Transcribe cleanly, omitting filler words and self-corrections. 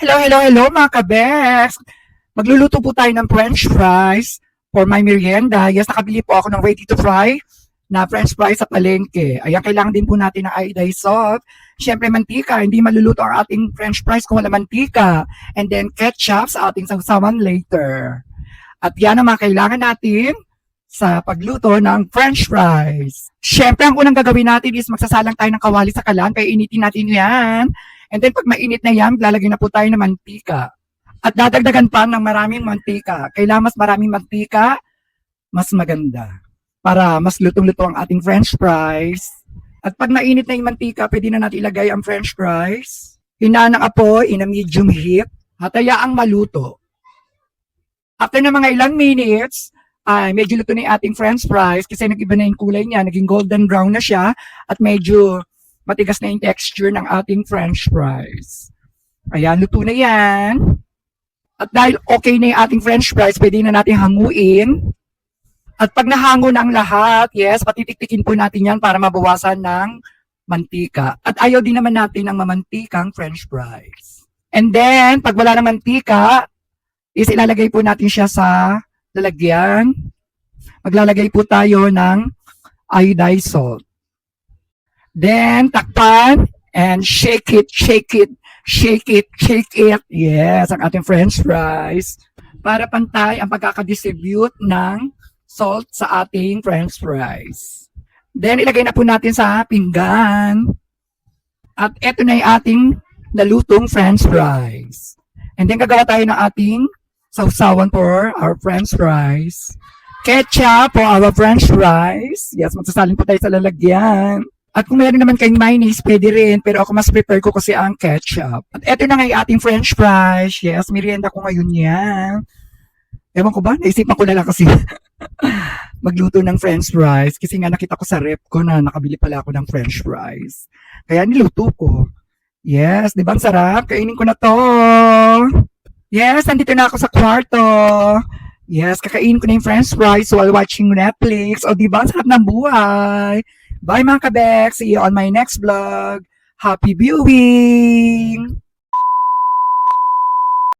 Hello, hello, hello mga kabeks! Magluluto po tayo ng french fries for my merienda. Yes, nakabili po ako ng ready to fry na french fries sa palengke. Ayan, kailangan din po natin ng iodized salt. Siyempre, mantika. Hindi maluluto ang ating french fries kung wala mantika. And then, ketchup sa ating sausawan later. At yan ang mga kailangan natin sa pagluto ng french fries. Siyempre, ang unang gagawin natin is magsasalang tayo ng kawali sa kalan. Kaya initin natin yan. And then pag mainit na yan, lalagay na po tayo ng mantika. At dadagdagan pa ng maraming mantika. Kailangan mas maraming mantika, mas maganda. Para mas lutong-luto ang ating french fries. At pag mainit na yung mantika, pwede na natin ilagay ang french fries. Hinaan ang apoy in a medium heat. At hayaang maluto. After na mga ilang minutes, ay medyo luto na yung ating french fries kasi nag-iba na yung kulay niya. Naging golden brown na siya at medyo matigas na yung texture ng ating french fries. Ayan, luto na yan. At dahil okay na yung ating french fries, pwede na natin hanguin. At pag nahango na ang lahat, yes, patitiktikin po natin yan para mabawasan ng mantika. At ayaw din naman natin ng mamantikang french fries. And then, pag wala ng mantika, is ilalagay po natin siya sa lalagyan. Maglalagay po tayo ng iodized salt. Then, takpan and shake it, shake it, shake it, shake it. Yes, ang ating french fries. Para pantay ang pagkakadistribute ng salt sa ating french fries. Then, ilagay na po natin sa pinggan. At eto na yung ating nalutong french fries. And then, gagawa tayo ng ating sausawan for our french fries. Ketchup for our french fries. Yes, magsasalin po tayo sa lalagyan. At kung meron naman kayong mayonnaise, pwede rin. Pero ako mas prefer ko kasi ang ketchup. At eto na nga yung ating french fries. Yes, merienda ko ngayon yan. Ewan ko ba? Naisipan ko na lang kasi magluto ng french fries. Kasi nga nakita ko sa rep ko na nakabili pala ako ng french fries. Kaya niluto ko. Yes, di ba ang sarap? Kainin ko na to. Yes, nandito na ako sa kwarto. Yes, kakainin ko na yung french fries while watching Netflix. O di ba ang sarap ng buhay? Bye mga kabek. See you on my next vlog. Happy viewing!